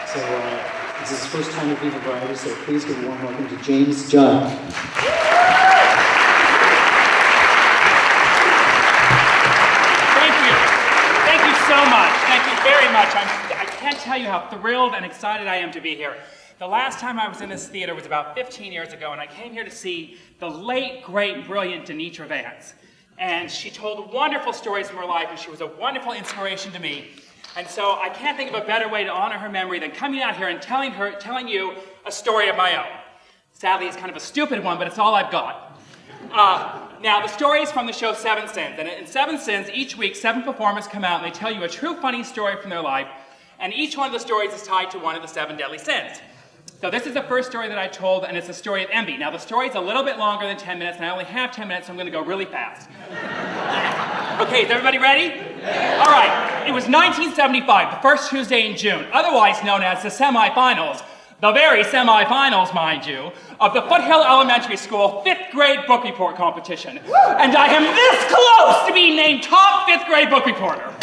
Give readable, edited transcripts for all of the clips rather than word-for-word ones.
So this is his first time at Viva Variety, so please give a warm welcome to James Judd. Thank you so much. Thank you very much. I can't tell you how thrilled and excited I am to be here. The last time I was in this theater was about 15 years ago, and I came here to see the late, great, brilliant Denitra Vance. And she told wonderful stories from her life, and she was a wonderful inspiration to me. And so I can't think of a better way to honor her memory than coming out here and telling you a story of my own. Sadly, it's kind of a stupid one, but it's all I've got. Now, the story is from the show Seven Sins. And in Seven Sins, each week, 7 performers come out and they tell you a true funny story from their life. And each one of the stories is tied to one of the 7 deadly sins. So this is the first story that I told, and it's the story of envy. Now, the story is a little bit longer than 10 minutes, and I only have 10 minutes, so I'm going to go really fast. Okay, is everybody ready? All right, it was 1975, the first Tuesday in June, otherwise known as the semifinals, the very semifinals, mind you, of the Foothill Elementary School 5th grade book report competition. And I am this close to being named top 5th grade book reporter.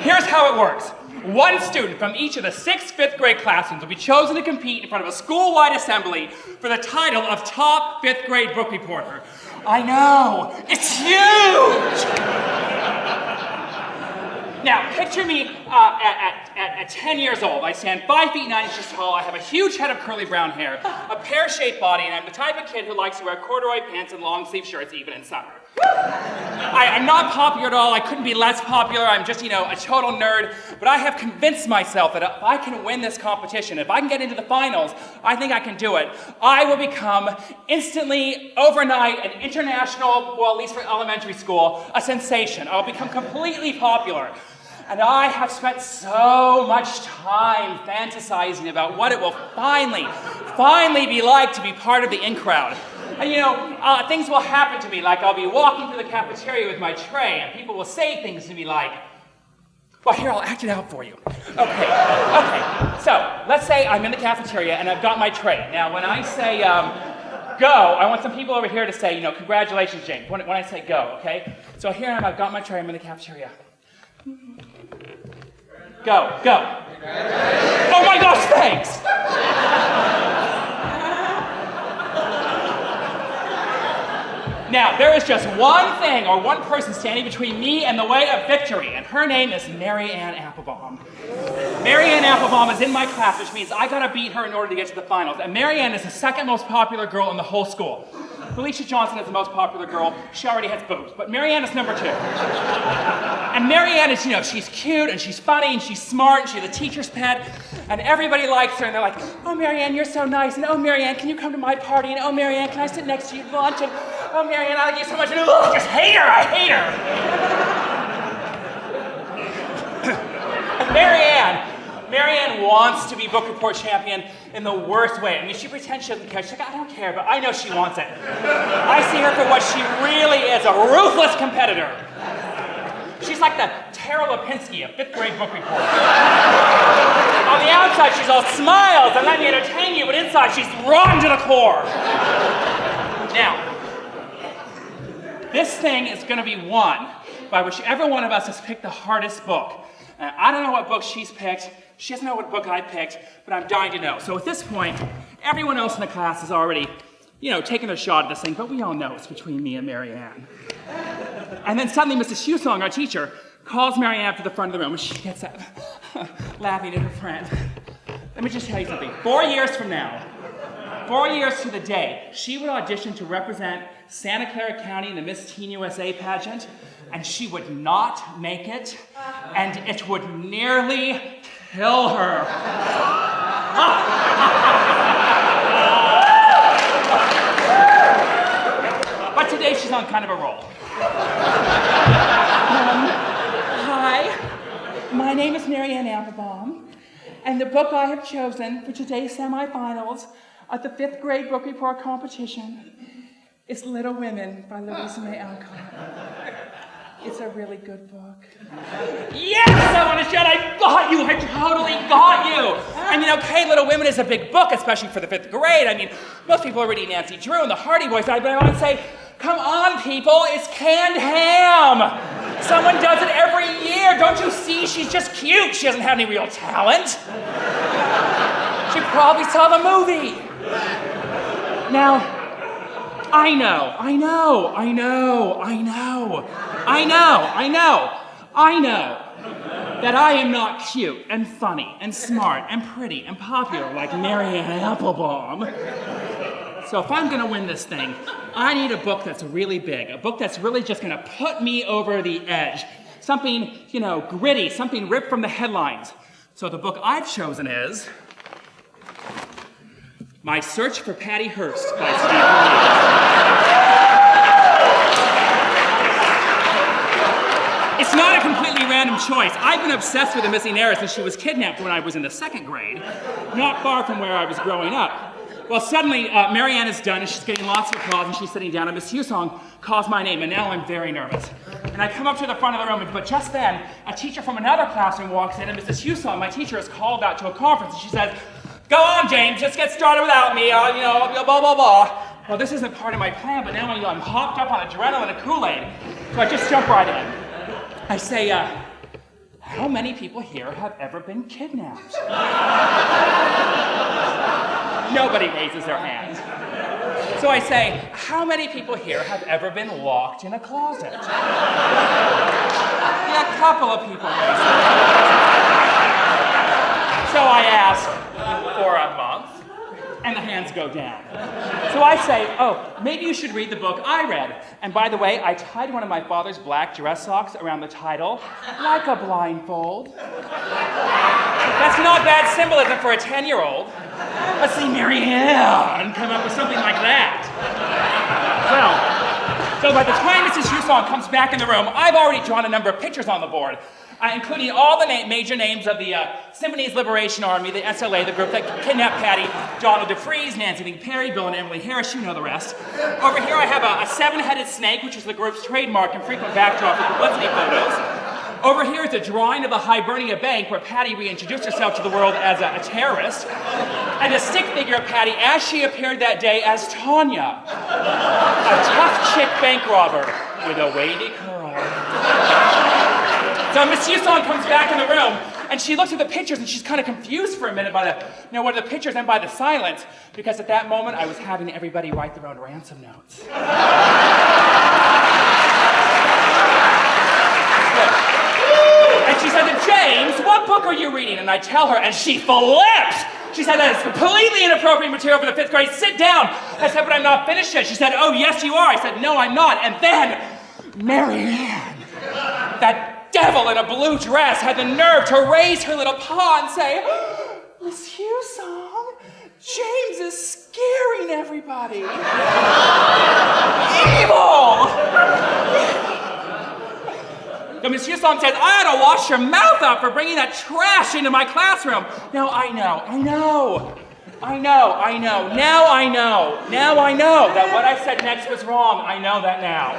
Here's how it works. One student from each of the 6 5th grade classrooms will be chosen to compete in front of a school-wide assembly for the title of top 5th grade book reporter. I know, it's huge! Now, picture me at 10 years old. I stand 5 feet 9 inches tall, I have a huge head of curly brown hair, a pear-shaped body, and I'm the type of kid who likes to wear corduroy pants and long-sleeve shirts even in summer. I'm not popular at all, I couldn't be less popular, I'm just, a total nerd, but I have convinced myself that if I can win this competition, if I can get into the finals, I think I can do it. I will become instantly, overnight, an international, well, at least for elementary school, a sensation. I'll become completely popular. And I have spent so much time fantasizing about what it will finally be like to be part of the in crowd. And things will happen to me, like I'll be walking through the cafeteria with my tray, and people will say things to me like, well, here, I'll act it out for you. Okay. So, let's say I'm in the cafeteria and I've got my tray. Now, when I say go, I want some people over here to say, congratulations, James, when I say go, okay? So here I've got my tray, I'm in the cafeteria. Go. Oh my gosh, thanks! Now, there is just one thing or one person standing between me and the way of victory, and her name is Mary Ann Applebaum. Mary Ann Applebaum is in my class, which means I gotta beat her in order to get to the finals. And Mary Ann is the second most popular girl in the whole school. Felicia Johnson is the most popular girl. She already has boobs, but Mary Ann is number 2. And Mary Ann is, she's cute and she's funny and she's smart and she's a teacher's pet. And everybody likes her and they're like, oh, Mary Ann, you're so nice. And oh, Mary Ann, can you come to my party? And oh, Mary Ann, can I sit next to you at lunch? And oh, Mary Ann, I like you so much. And I just hate her, I hate her. And Mary Ann wants to be book report champion in the worst way. I mean, she pretends she doesn't care. She's like, I don't care, but I know she wants it. I see her for what she really is, a ruthless competitor. She's like the Tara Lipinski of 5th grade book report. On the outside, she's all smiles and let me entertain you, but inside, she's rotten to the core. Now, this thing is going to be won by whichever one of us has picked the hardest book. And I don't know what book she's picked. She doesn't know what book I picked, but I'm dying to know. So at this point, everyone else in the class has already, taken their shot at this thing, but we all know it's between me and Mary Ann. And then suddenly Mrs. Shoesong, our teacher, calls Mary Ann up to the front of the room, and she gets up, laughing at her friend. Let me just tell you something. 4 years from now, 4 years to the day, she would audition to represent Santa Clara County in the Miss Teen USA pageant, and she would not make it, and it would nearly kill her. But today she's on kind of a roll. Hi, my name is Mary Ann Applebaum, and the book I have chosen for today's semifinals at the 5th grade book report competition is Little Women by Louisa May Alcott. It's a really good book. Yes, Ellen Judd, I got you. I totally got you. I mean, okay, Little Women is a big book, especially for the 5th grade. I mean, most people are reading Nancy Drew and the Hardy Boys, but I want to say, come on, people, it's canned ham. Someone does it every year. Don't you see? She's just cute. She doesn't have any real talent. You probably saw the movie. Now, I know that I am not cute and funny and smart and pretty and popular like Marianne Applebaum. So if I'm gonna win this thing, I need a book that's really big, a book that's really just gonna put me over the edge. Something, gritty, something ripped from the headlines. So the book I've chosen is My Search for Patty Hearst by Stephen Lee. It's not a completely random choice. I've been obsessed with the missing heiress since she was kidnapped when I was in the 2nd grade, not far from where I was growing up. Well, suddenly, Marianne is done, and she's getting lots of applause, and she's sitting down, and Miss Hewsong calls my name, and now I'm very nervous. And I come up to the front of the room, but just then, a teacher from another classroom walks in, and Mrs. Hewsong, my teacher, is called out to a conference, and she says, "Go on, James, just get started without me, blah, blah, blah." Well, this isn't part of my plan, but now I'm hopped up on adrenaline and Kool-Aid, so I just jump right in. I say, how many people here have ever been kidnapped? Nobody raises their hand. So I say, how many people here have ever been locked in a closet? Yeah, a couple of people raise their hands. So I ask, for a month? And the hands go down. So I say, maybe you should read the book I read. And by the way, I tied one of my father's black dress socks around the title, like a blindfold. That's not bad symbolism for a 10-year-old. Let's see Marianne come up with something like that. Well, so by the time Mrs. Hewsong comes back in the room, I've already drawn a number of pictures on the board, including all the major names of the Symbionese Liberation Army, the SLA, the group that kidnapped Patty, Donald DeFreeze, Nancy Lee Perry, Bill and Emily Harris, you know the rest. Over here I have a 7-headed snake, which is the group's trademark and frequent backdrop for publicity photos. Over here is a drawing of the Hibernia Bank where Patty reintroduced herself to the world as a terrorist. And a stick figure of Patty as she appeared that day as Tanya, a tough chick bank robber with a wavy curl. So Miss Hewsong comes back in the room and she looks at the pictures and she's kind of confused for a minute by what are the pictures and by the silence, because at that moment I was having everybody write their own ransom notes. And she said to James, "What book are you reading?" And I tell her, and she flips. She said, "That is completely inappropriate material for the 5th grade. Sit down." I said, "But I'm not finished yet." She said, "Oh, yes, you are." I said, "No, I'm not." And then Marianne, that devil in a blue dress, had the nerve to raise her little paw and say, "Miss Hewsong, James is scaring everybody." Evil! So Miss Hewsong says, "I ought to wash your mouth out for bringing that trash into my classroom." Now I know that what I said next was wrong. I know that now.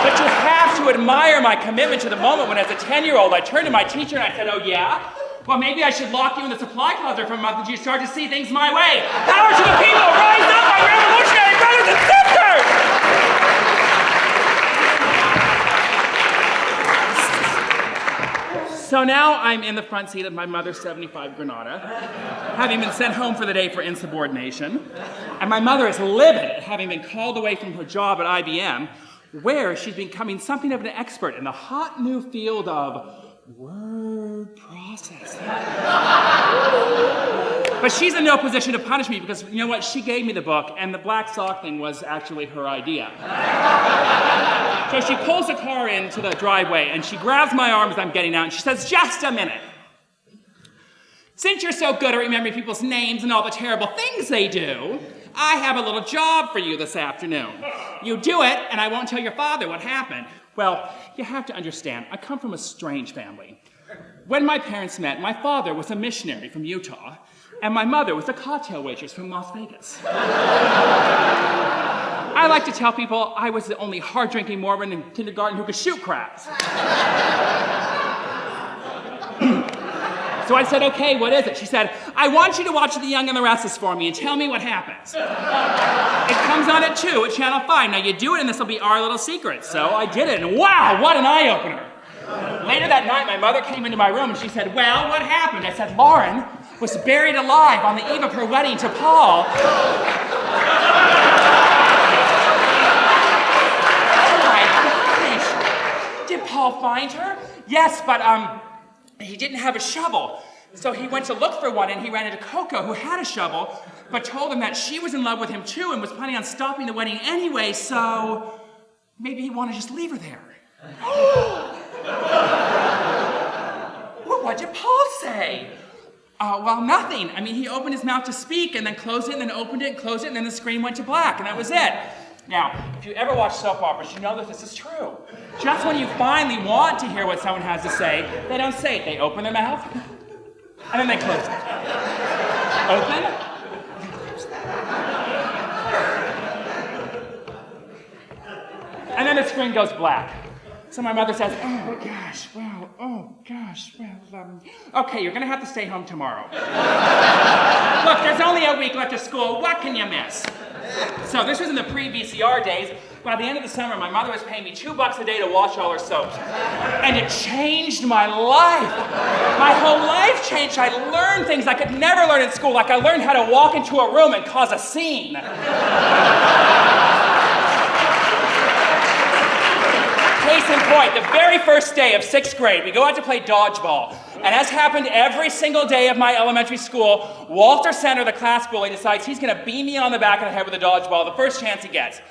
But you have to admire my commitment to the moment when, as a 10-year-old, I turned to my teacher and I said, "Oh yeah? Well, maybe I should lock you in the supply closet for a month until you start to see things my way. Power to the people! Rise up, my revolutionary brothers and sisters!" So now I'm in the front seat of my mother's 75 Granada, having been sent home for the day for insubordination. And my mother is livid at having been called away from her job at IBM, where she's becoming something of an expert in the hot new field of word processing. But she's in no position to punish me because, you know what, she gave me the book, and the black sock thing was actually her idea. So she pulls the car into the driveway, and she grabs my arm as I'm getting out, and she says, "Just a minute. Since you're so good at remembering people's names and all the terrible things they do, I have a little job for you this afternoon. You do it, and I won't tell your father what happened." Well, you have to understand, I come from a strange family. When my parents met, my father was a missionary from Utah, and my mother was a cocktail waitress from Las Vegas. I like to tell people I was the only hard-drinking Mormon in kindergarten who could shoot craps. So I said, "Okay, what is it?" She said, "I want you to watch The Young and the Restless for me and tell me what happens. It comes on at 2 at Channel 5. Now you do it and this will be our little secret." So I did it, and wow, what an eye-opener. Later that night, my mother came into my room and she said, "Well, what happened?" I said, "Lauren, was buried alive on the eve of her wedding to Paul. Oh my gosh! Did Paul find her? Yes, but he didn't have a shovel. So he went to look for one, and he ran into Coco, who had a shovel, but told him that she was in love with him too and was planning on stopping the wedding anyway, so maybe he wanted to just leave her there. Well, what did Paul say? Well, nothing. I mean, he opened his mouth to speak and then closed it and then opened it and closed it and then the screen went to black and that was it. Now, if you ever watch soap operas, you know that this is true. Just when you finally want to hear what someone has to say, they don't say it. They open their mouth and then they close it. Open. And then the screen goes black. So my mother says, oh gosh, okay, you're gonna have to stay home tomorrow. Look, there's only a week left of school, what can you miss? So this was in the pre-VCR days. By the end of the summer, my mother was paying me $2 a day to watch all her soaps. And it changed my life. My whole life changed. I learned things I could never learn in school, like I learned how to walk into a room and cause a scene. Case in point, the very first day of 6th grade, we go out to play dodgeball. And as happened every single day of my elementary school, Walter Center, the class bully, decides he's going to beam me on the back of the head with a dodgeball the first chance he gets.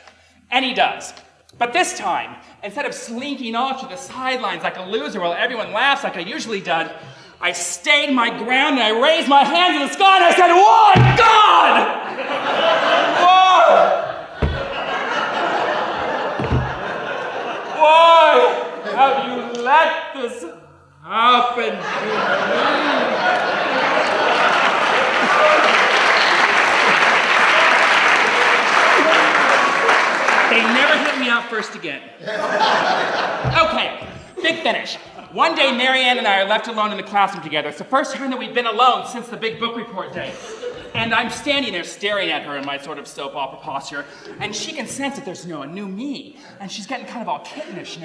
And he does. But this time, instead of slinking off to the sidelines like a loser while everyone laughs like I usually did, I stayed my ground and I raised my hands to the sky and I said, "Why, God! Why? Why have you let this happen to me?" They never hit me out first again. Okay, big finish. One day, Marianne and I are left alone in the classroom together. It's the first time that we've been alone since the big book report day. And I'm standing there staring at her in my sort of soap opera posture, and she can sense that there's, a new me. And she's getting kind of all kittenish,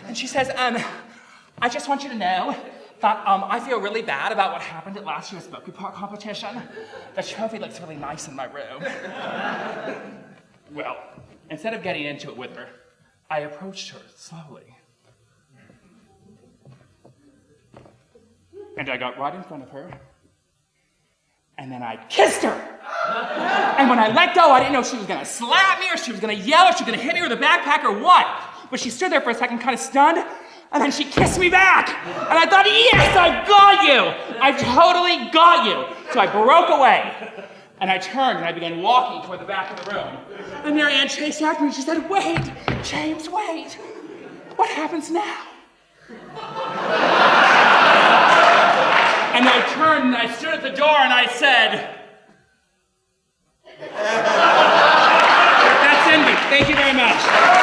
And she says, I just want you to know that I feel really bad about what happened at last year's book report competition. The trophy looks really nice in my room. Well, instead of getting into it with her, I approached her slowly. And I got right in front of her, and then I kissed her. And when I let go, I didn't know if she was gonna slap me, or she was gonna yell, or she was gonna hit me with a backpack, or what. But she stood there for a second, kind of stunned, and then she kissed me back. And I thought, yes, I got you. I totally got you. So I broke away. And I turned and I began walking toward the back of the room. And Marianne chased after me and she said, "Wait, James, wait. What happens now?" And I turned and I stood at the door and I said, "That's Indy. Thank you very much."